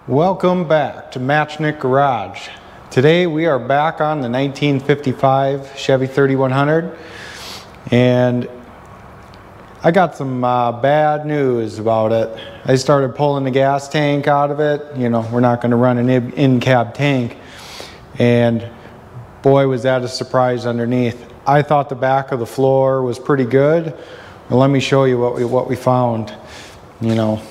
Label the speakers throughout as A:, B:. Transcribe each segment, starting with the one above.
A: Welcome back to Matchnick Garage. Today we are back on the 1955 Chevy 3100, and I got some bad news about it. I started pulling the gas tank out of it. You know, we're not going to run an in-cab tank, and boy was that a surprise underneath. I thought the back of the floor was pretty good. Well, let me show you what we found. You know,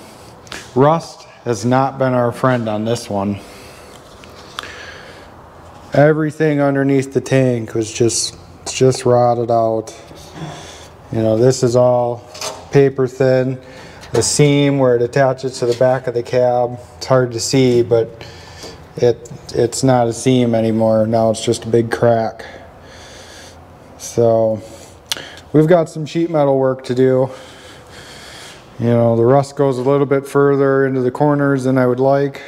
A: rust has not been our friend on this one. Everything underneath the tank was just rotted out. You know, this is all paper thin. The seam where it attaches to the back of the cab, it's hard to see, but it's not a seam anymore. Now it's just a big crack. So we've got some sheet metal work to do. You know, the rust goes a little bit further into the corners than I would like.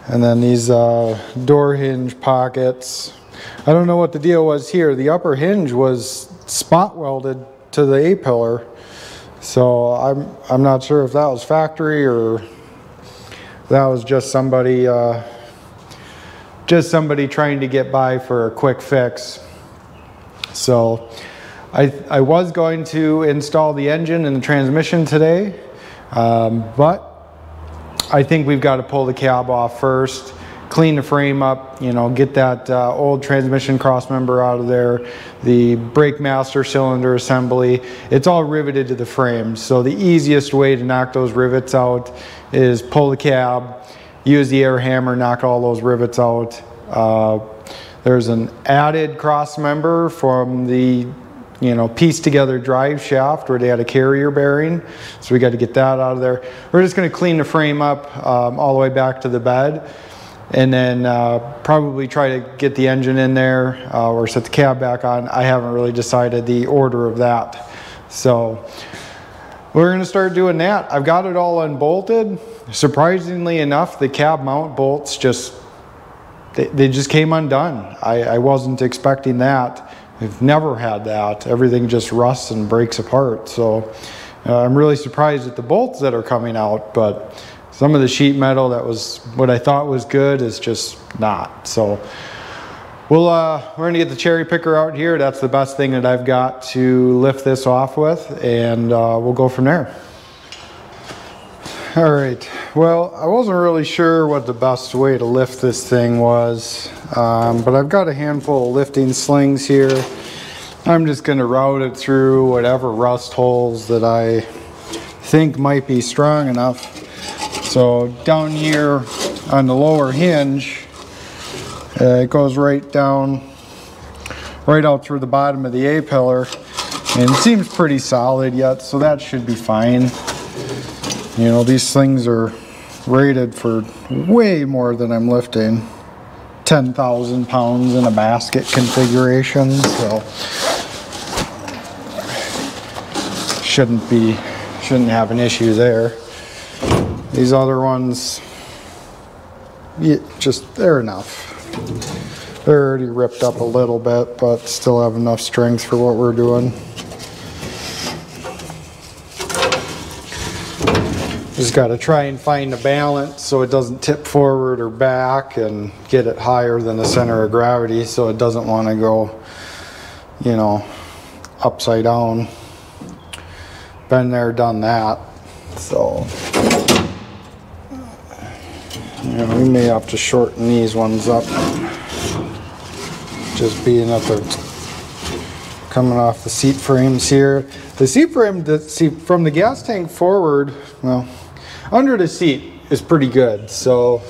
A: And then these door hinge pockets. I don't know what the deal was here. The upper hinge was spot welded to the A-pillar. So I'm not sure if that was factory or that was just somebody trying to get by for a quick fix. So I was going to install the engine and the transmission today, but I think we've got to pull the cab off first, clean the frame up, you know, get that old transmission crossmember out of there, the brake master cylinder assembly. It's all riveted to the frame, so the easiest way to knock those rivets out is pull the cab, use the air hammer, knock all those rivets out. There's an added crossmember from the piece together drive shaft where they had a carrier bearing, so we got to get that out of there. We're just going to clean the frame up all the way back to the bed, and then probably try to get the engine in there or set the cab back on. I haven't really decided the order of that, so we're going to start doing that. I've got it all unbolted. Surprisingly enough, the cab mount bolts they just came undone. I wasn't expecting that. We've never had that. Everything just rusts and breaks apart. So I'm really surprised at the bolts that are coming out, but some of the sheet metal that was what I thought was good is just not. So we're gonna get the cherry picker out here. That's the best thing that I've got to lift this off with, and we'll go from there. All right, well, I wasn't really sure what the best way to lift this thing was, but I've got a handful of lifting slings here. I'm just going to route it through whatever rust holes that I think might be strong enough. So down here on the lower hinge, it goes right down, right out through the bottom of the A-pillar, and it seems pretty solid yet, so that should be fine. You know, these things are rated for way more than I'm lifting. 10,000 pounds in a basket configuration, so shouldn't have an issue there. These other ones, they're enough. They're already ripped up a little bit, but still have enough strength for what we're doing. Just got to try and find a balance so it doesn't tip forward or back, and get it higher than the center of gravity so it doesn't want to go, you know, upside down. Been there, done that. So, you know, we may have to shorten these ones up, just being that they're coming off the seat frames here. The seat frame, from the gas tank forward, well, under the seat is pretty good, so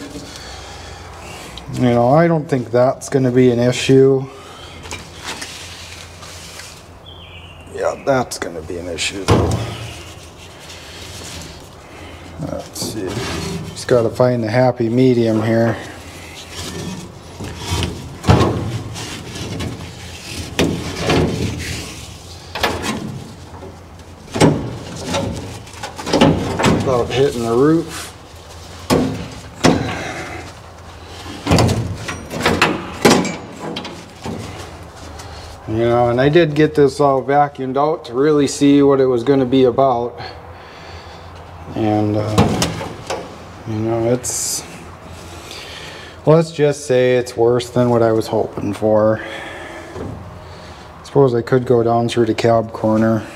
A: you know, I don't think that's going to be an issue. Yeah, that's going to be an issue though. Let's see, just got to find the happy medium here. Without hitting the roof. You know, and I did get this all vacuumed out to really see what it was going to be about. And You know, let's just say it's worse than what I was hoping for. I suppose I could go down through the cab corner.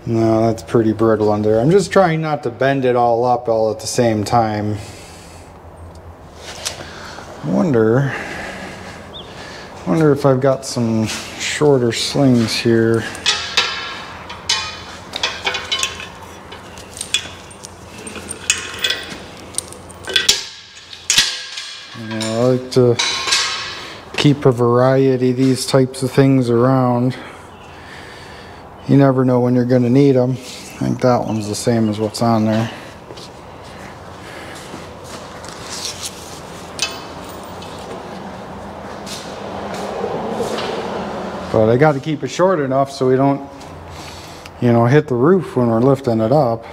A: No, that's pretty brittle under. I'm just trying not to bend it all up all at the same time. I wonder if I've got some shorter slings here. You know, I like to keep a variety of these types of things around. You never know when you're going to need them. I think that one's the same as what's on there. But I got to keep it short enough so we don't, you know, hit the roof when we're lifting it up.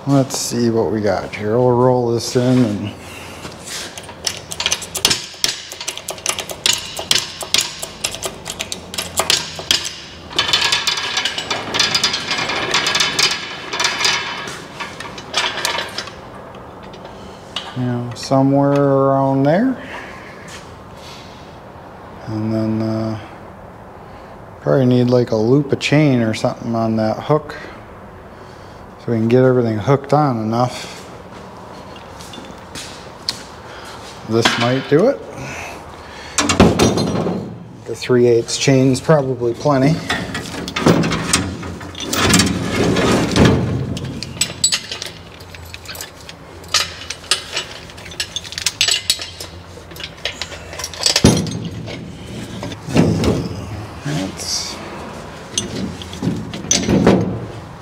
A: Let's see what we got here. We'll roll this in and you know, somewhere around there. And then probably need like a loop of chain or something on that hook so we can get everything hooked on enough. This might do it. The 3/8 chain's probably plenty.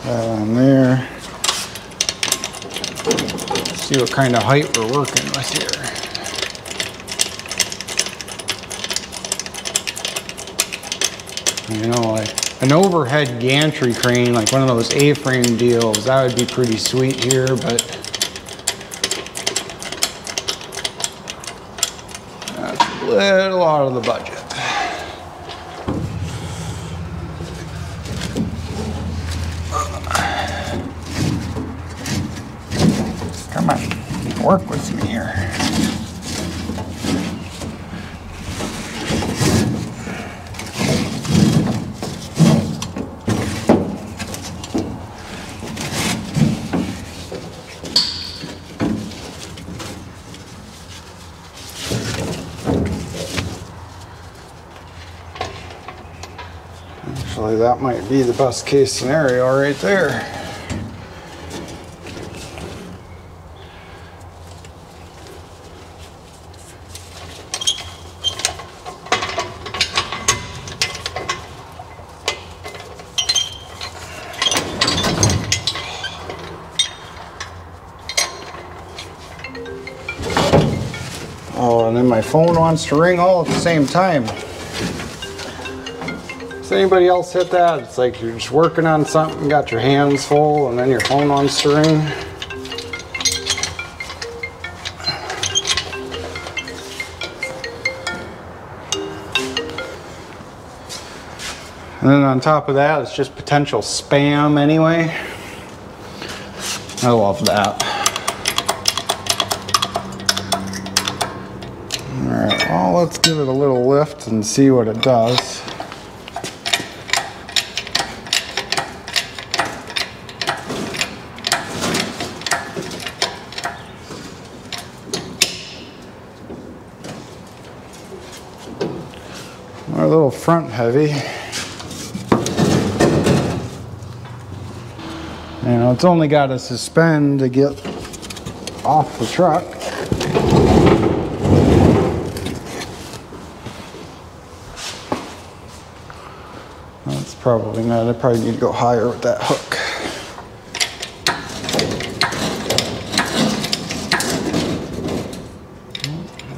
A: On there. See what kind of height we're working with here. You know, like an overhead gantry crane, like one of those A-frame deals, that would be pretty sweet here, but that's a little out of the budget. Come on, work with me here. Actually, that might be the best case scenario right there. Oh, and then my phone wants to ring all at the same time. Does anybody else hit that? It's like you're just working on something, got your hands full, and then your phone wants to ring. And then on top of that, it's just potential spam anyway. I love that. Alright, well, let's give it a little lift and see what it does. We're a little front heavy. You know, it's only got to suspend to get off the truck. That's probably not, I probably need to go higher with that hook.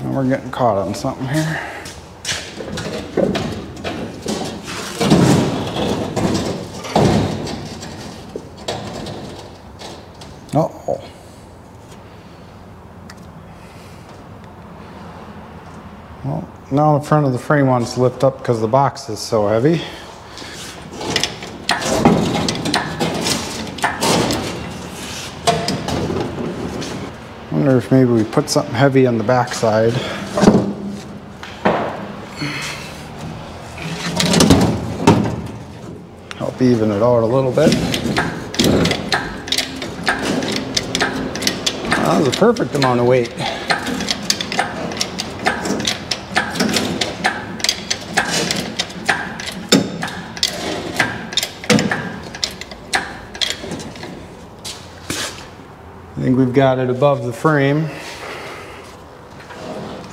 A: And we're getting caught on something here. Uh-oh. Well, now the front of the frame wants to lift up because the box is so heavy. wonder if maybe we put something heavy on the backside. Help even it out a little bit. That was a perfect amount of weight. I think we've got it above the frame.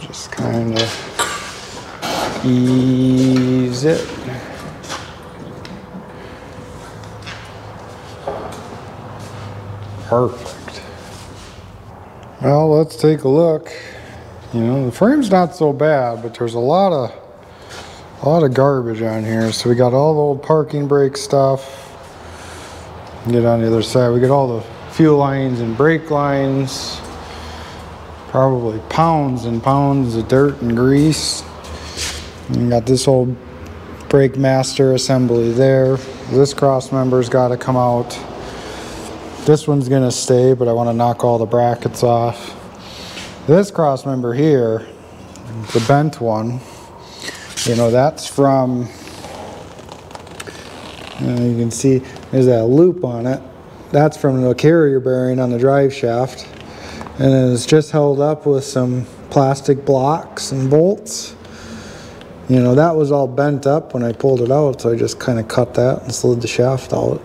A: Just kind of ease it. Perfect. Well, let's take a look. You know, the frame's not so bad, but there's a lot of garbage on here. So we got all the old parking brake stuff. Get on the other side. We got all the fuel lines and brake lines. Probably pounds and pounds of dirt and grease. And you got this old brake master assembly there. This cross member's got to come out. This one's gonna stay, but I want to knock all the brackets off. This cross member here, the bent one, you know, that's from, you can see there's that loop on it. That's from the carrier bearing on the drive shaft. And it's just held up with some plastic blocks and bolts. You know, that was all bent up when I pulled it out, so I just kind of cut that and slid the shaft out.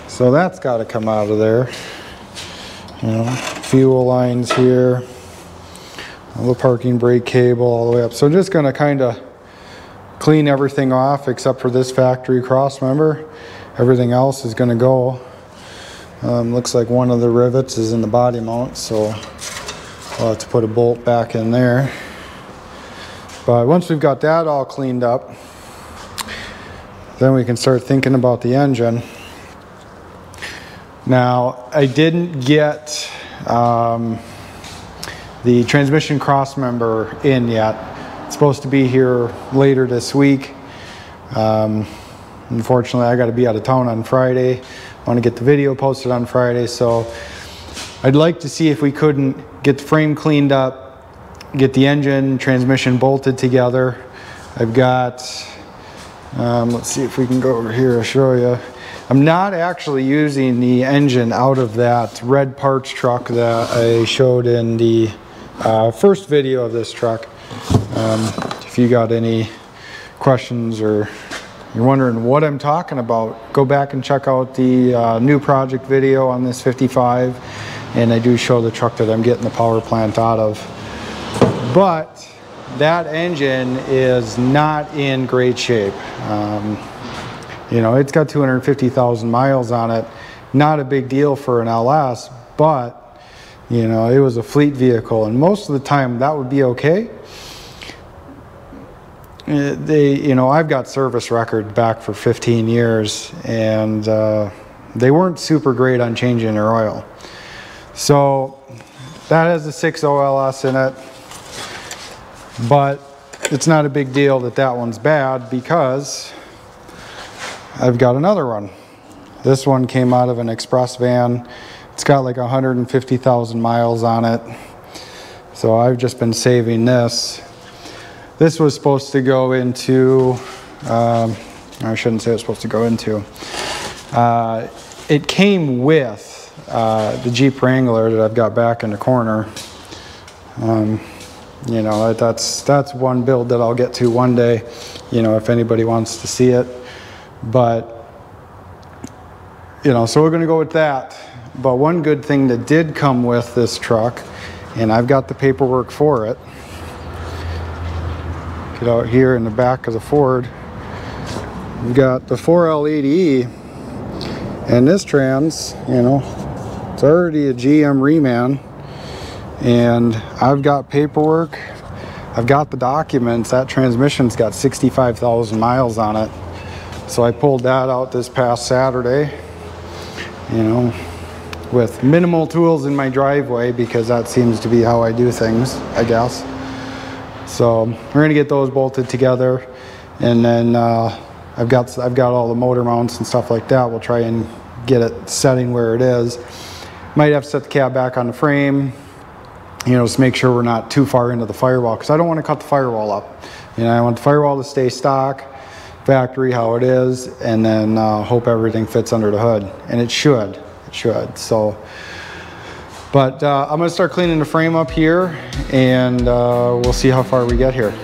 A: So that's got to come out of there. You know, fuel lines here, all the parking brake cable all the way up. So just going to kind of clean everything off except for this factory cross member. Everything else is going to go. Looks like one of the rivets is in the body mount, so I'll have to put a bolt back in there. But once we've got that all cleaned up, then we can start thinking about the engine. Now, I didn't get the transmission cross member in yet. It's supposed to be here later this week. Unfortunately, I got to be out of town on Friday. I want to get the video posted on Friday, so I'd like to see if we couldn't get the frame cleaned up, get the engine, transmission bolted together. I've got, let's see if we can go over here and show you. I'm not actually using the engine out of that red parts truck that I showed in the first video of this truck. If you got any questions or you're wondering what I'm talking about, go back and check out the new project video on this 55, and I do show the truck that I'm getting the power plant out of. But that engine is not in great shape. You know, it's got 250,000 miles on it. Not a big deal for an LS, but, you know, it was a fleet vehicle, and most of the time that would be okay. You know, I've got service record back for 15 years, and they weren't super great on changing their oil. So that has a 6.0 LS in it, but it's not a big deal that that one's bad because I've got another one. This one came out of an express van. It's got like 150,000 miles on it. So I've just been saving this. This was supposed to go into, I shouldn't say it's supposed to go into. It came with the Jeep Wrangler that I've got back in the corner. You know, that's one build that I'll get to one day, you know, if anybody wants to see it. But, you know, so we're going to go with that. But one good thing that did come with this truck, and I've got the paperwork for it. Get out here in the back of the Ford. We've got the 4L80E, and this trans, you know, it's already a GM reman, and I've got paperwork. I've got the documents. That transmission's got 65,000 miles on it. So I pulled that out this past Saturday, you know, with minimal tools in my driveway because that seems to be how I do things, I guess. So we're gonna get those bolted together, and then I've got all the motor mounts and stuff like that. We'll try and get it setting where it is. Might have to set the cab back on the frame, you know, just make sure we're not too far into the firewall, because I don't want to cut the firewall up. You know, I want the firewall to stay stock, factory how it is, and then hope everything fits under the hood. And it should. It should. So, but I'm going to start cleaning the frame up here, and we'll see how far we get here.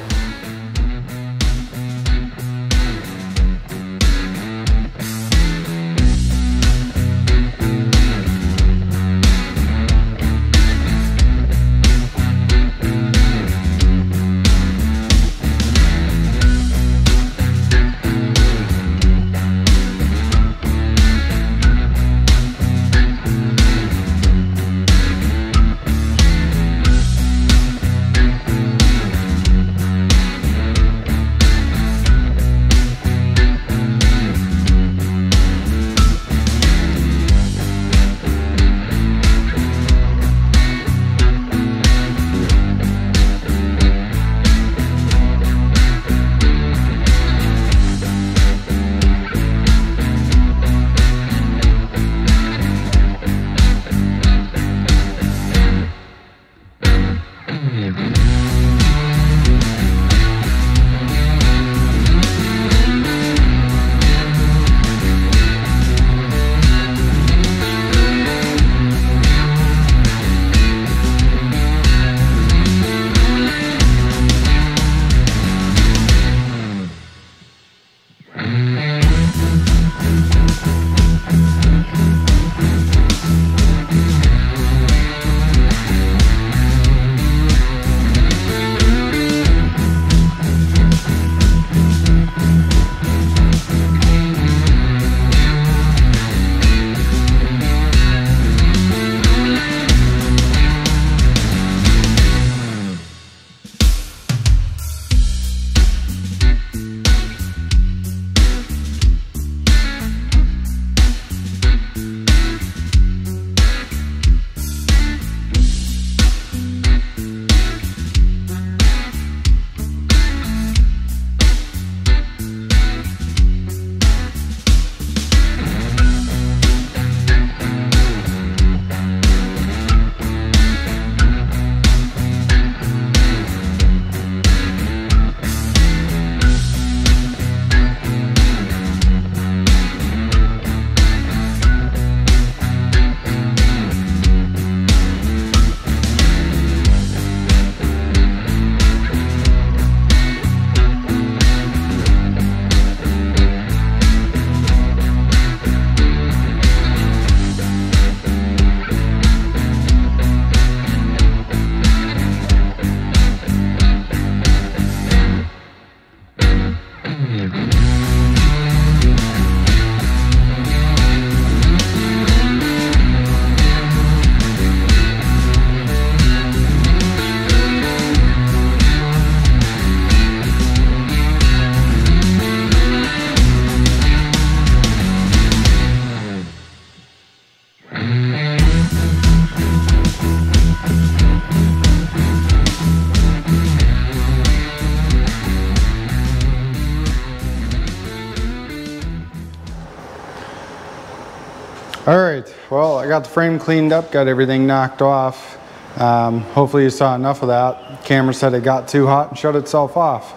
A: All right, well, I got the frame cleaned up, got everything knocked off. Hopefully you saw enough of that. Camera said it got too hot and shut itself off.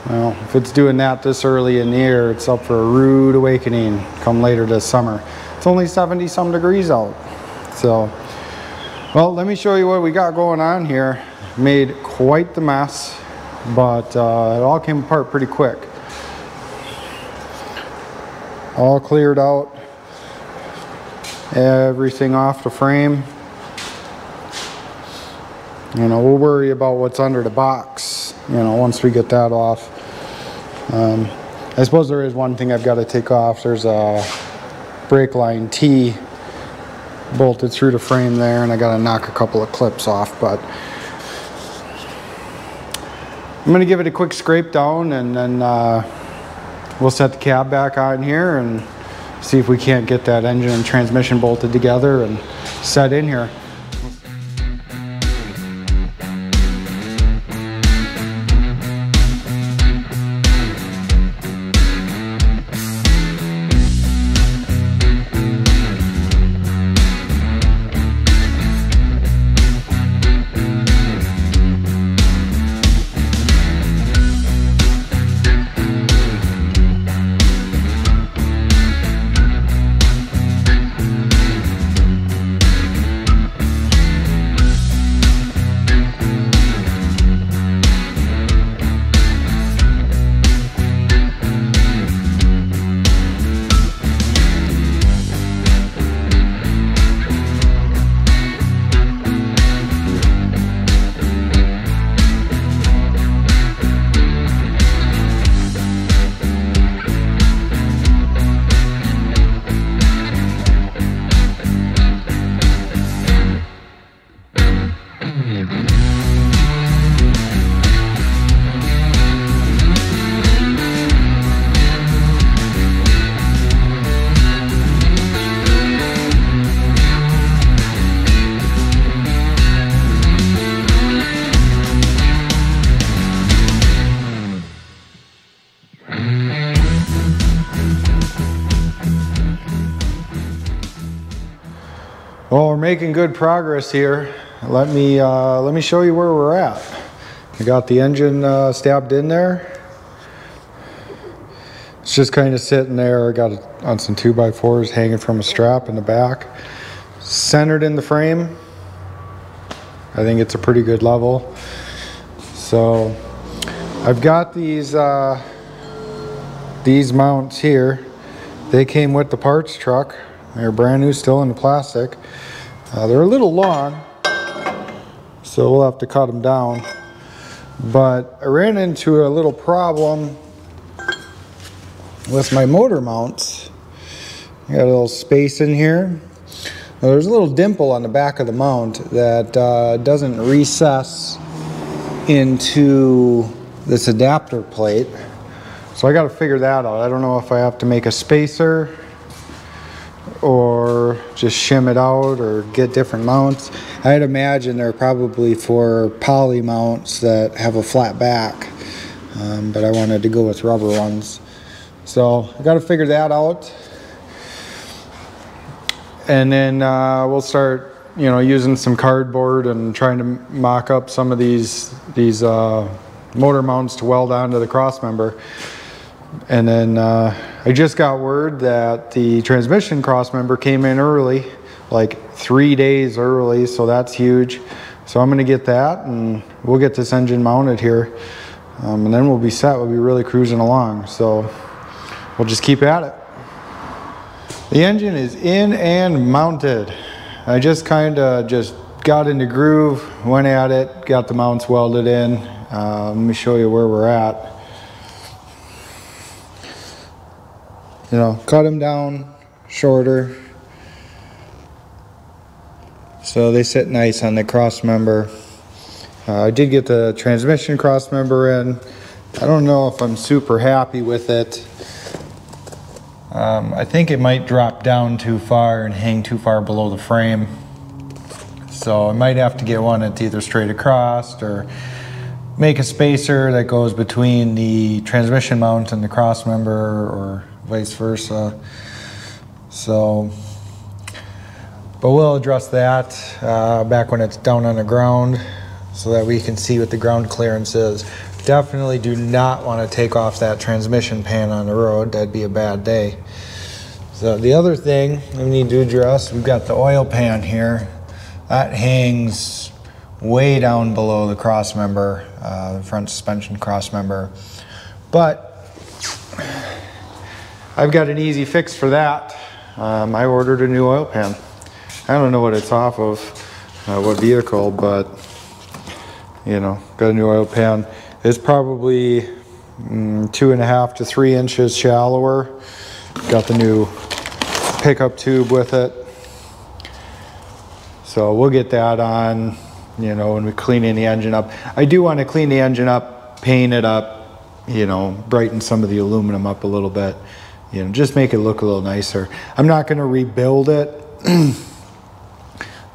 A: Well, if it's doing that this early in the year, it's up for a rude awakening come later this summer. It's only 70 some degrees out. So, well, let me show you what we got going on here. Made quite the mess, but it all came apart pretty quick. All cleared out. Everything off the frame. You know, we'll worry about what's under the box, you know, once we get that off. I suppose there is one thing I've got to take off. There's a brake line T bolted through the frame there, and I got to knock a couple of clips off, but I'm going to give it a quick scrape down, and then we'll set the cab back on here and see if we can't get that engine and transmission bolted together and set in here. Well, we're making good progress here. Let me show you where we're at. I got the engine stabbed in there. It's just kind of sitting there. I got it on some 2x4s hanging from a strap in the back. Centered in the frame. I think it's a pretty good level. So I've got these mounts here. They came with the parts truck. They're brand new, still in the plastic. They're a little long, so we'll have to cut them down. But I ran into a little problem with my motor mounts. I got a little space in here. Now, there's a little dimple on the back of the mount that doesn't recess into this adapter plate. So I got to figure that out. I don't know if I have to make a spacer or just shim it out or get different mounts. I'd imagine they're probably for poly mounts that have a flat back, but I wanted to go with rubber ones. So I got to figure that out, and then we'll start, using some cardboard and trying to mock up some of these motor mounts to weld onto the cross member. And then I just got word that the transmission cross member came in early, like 3 days early, so that's huge. So I'm going to get that, and we'll get this engine mounted here, and then we'll be set. We'll be really cruising along. So we'll just keep at it. The engine is in and mounted. I just kind of got in the groove, went at it, got the mounts welded in. Let me show you where we're at. Cut them down shorter so they sit nice on the cross member. I did get the transmission cross member in. I don't know if I'm super happy with it. I think it might drop down too far and hang too far below the frame. So I might have to get one that's either straight across or make a spacer that goes between the transmission mount and the cross member, or vice versa. So, but we'll address that back when it's down on the ground so that we can see what the ground clearance is. Definitely do not want to take off that transmission pan on the road. That'd be a bad day. So the other thing we need to address, we've got the oil pan here. That hangs way down below the cross member, the front suspension cross member. But I've got an easy fix for that. I ordered a new oil pan. I don't know what it's off of, what vehicle, but got a new oil pan. It's probably 2.5 to 3 inches shallower. Got the new pickup tube with it. So we'll get that on, when we clean the engine up. I do want to clean the engine up, paint it up, brighten some of the aluminum up a little bit. Just make it look a little nicer. I'm not going to rebuild it.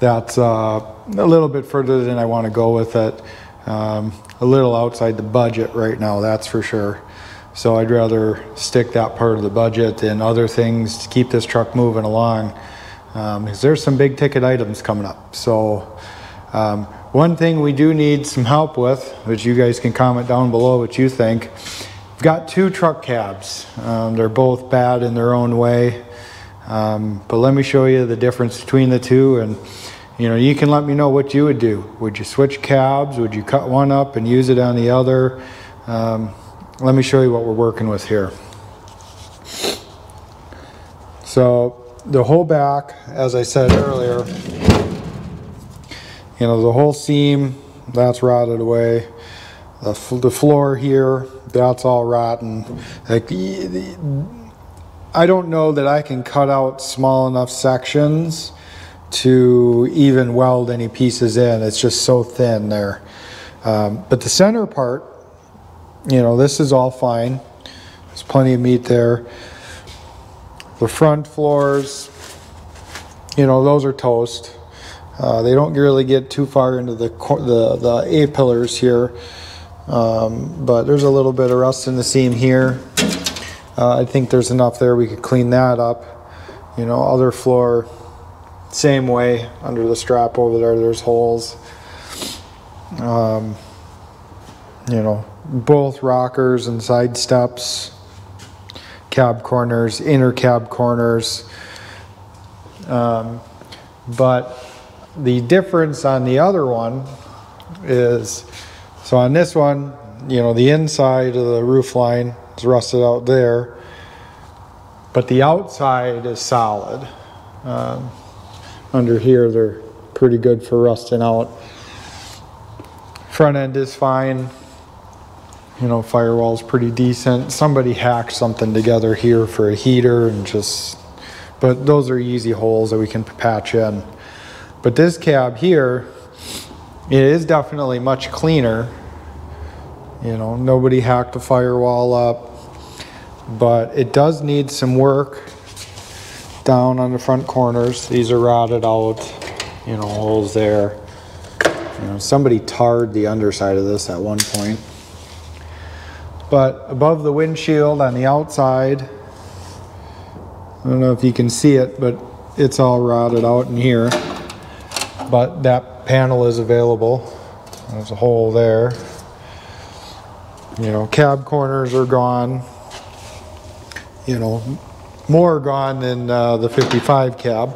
A: That's a little bit further than I want to go with it. A little outside the budget right now, that's for sure. So I'd rather stick that part of the budget and other things to keep this truck moving along, because there's some big ticket items coming up. So one thing we do need some help with, which you guys can comment down below what you think. We've got 2 truck cabs. They're both bad in their own way, but let me show you the difference between the two, and you can let me know what you would do. Would you switch cabs? Would you cut one up and use it on the other? Let me show you what we're working with here. So the whole back, as I said earlier, the whole seam, that's rotted away. The floor here, that's all rotten. I don't know that I can cut out small enough sections to even weld any pieces in. It's just so thin there. But the center part, this is all fine. There's plenty of meat there. The front floors, those are toast. They don't really get too far into the A-pillars here, but there's a little bit of rust in the seam here. I think there's enough there we could clean that up. Other floor, Same way, under the strap over there, there's holes. You know, both rockers and side steps, cab corners, inner cab corners. But the difference on the other one is, so on this one, you know, the inside of the roof line is rusted out there, but the outside is solid. Under here, they're pretty good for rusting out. Front end is fine. You know, firewall's pretty decent. Somebody hacked something together here for a heater and just, but those are easy holes that we can patch in. But this cab here, it is definitely much cleaner. You know, nobody hacked the firewall up, but it does need some work down on the front corners. These are rotted out, you know, holes there. You know, somebody tarred the underside of this at one point. But above the windshield on the outside, I don't know if you can see it, but it's all rotted out in here. But that panel is available. There's a hole there. You know, cab corners are gone. You know, more gone than the 55 cab.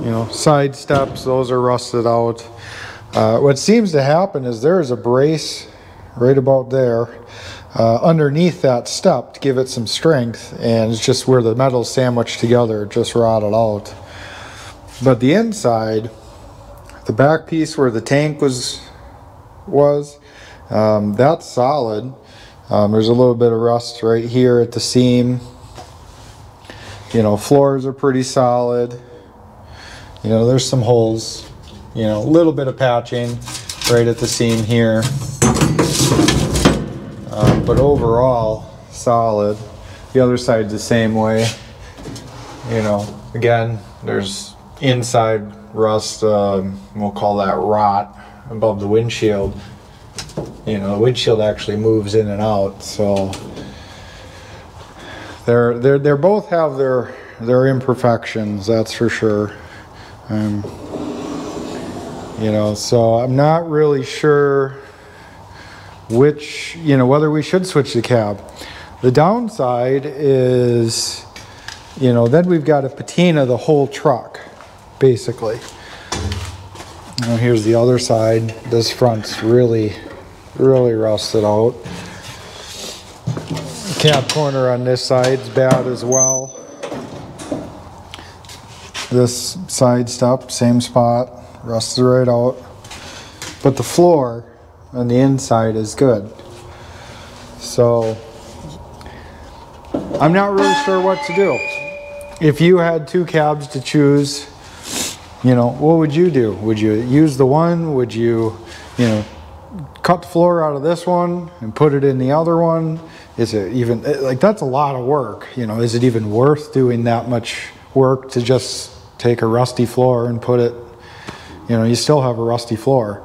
A: You know, side steps, those are rusted out. What seems to happen is there's a brace right about there underneath that step to give it some strength, and it's just where the metal's sandwiched together, it just rotted out. But the inside, the back piece where the tank was that's solid. There's a little bit of rust right here at the seam. You know, floors are pretty solid. You know, there's some holes. You know, a little bit of patching right at the seam here. But overall, solid. The other side's the same way. You know, again, there's inside rust, we'll call that rot, above the windshield. You know, the windshield actually moves in and out, so they're both have their imperfections, that's for sure. You know, so I'm not really sure which, you know, whether we should switch the cab. The downside is, you know, then we've got to patina the whole truck, basically. Now here's the other side. This front's really rusted out. Cab corner on this side's bad as well. This side step, same spot, rusted right out. But the floor on the inside is good. So I'm not really sure what to do. If you had two cabs to choose, you know, what would you do? Would you use the one? Would you, you know, cut the floor out of this one and put it in the other one? Is it even, like, that's a lot of work, you know, is it even worth doing that much work to just take a rusty floor and put it, you know, you still have a rusty floor.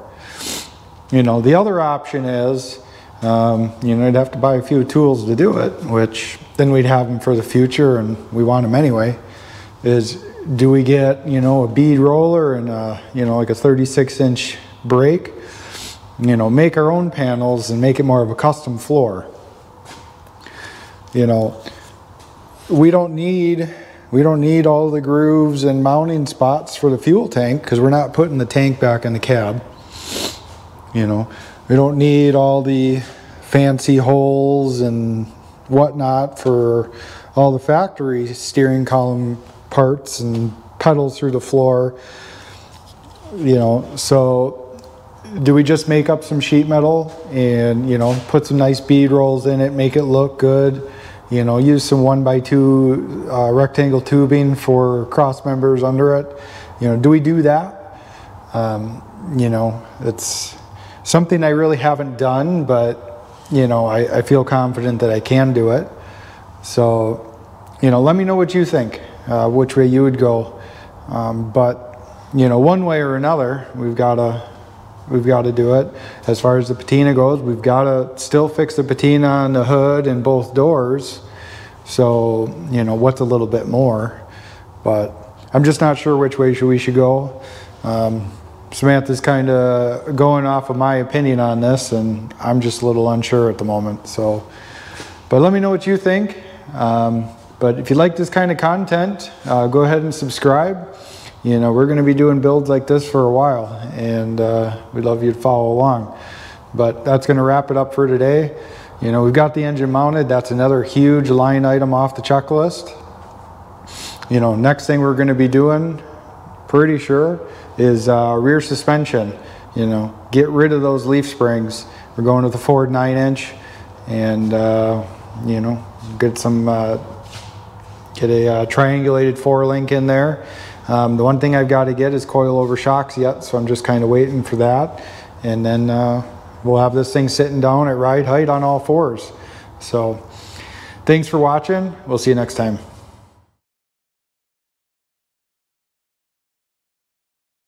A: You know, the other option is, you know, you'd have to buy a few tools to do it, which then we'd have them for the future and we want them anyway, is do we get, you know, a bead roller and a, you know, like a 36-inch brake, you know, make our own panels and make it more of a custom floor. You know, we don't need all the grooves and mounting spots for the fuel tank because we're not putting the tank back in the cab. You know, we don't need all the fancy holes and whatnot for all the factory steering column parts and pedals through the floor. You know, so do we just make up some sheet metal and, you know, put some nice bead rolls in it, make it look good? You know, use some 1x2 rectangle tubing for cross members under it. You know, do we do that? You know, it's something I really haven't done, but, you know, I feel confident that I can do it. So, you know, let me know what you think, which way you would go. But, you know, one way or another, we've got to do it. As far as the patina goes, we've got to still fix the patina on the hood and both doors. So, you know, what's a little bit more? But I'm just not sure which way we should go. Samantha's kind of going off of my opinion on this, and I'm just a little unsure at the moment. So, but let me know what you think. But if you like this kind of content, go ahead and subscribe. You know, we're going to be doing builds like this for a while, and we'd love you to follow along. But that's going to wrap it up for today. You know, we've got the engine mounted. That's another huge line item off the checklist. You know, next thing we're going to be doing, pretty sure, is rear suspension. You know, get rid of those leaf springs. We're going with the Ford 9-inch, and you know, get a triangulated 4-link in there. The one thing I've got to get is coilover shocks yet, so I'm just kind of waiting for that. And then we'll have this thing sitting down at ride height on all fours. So thanks for watching. We'll see you next time.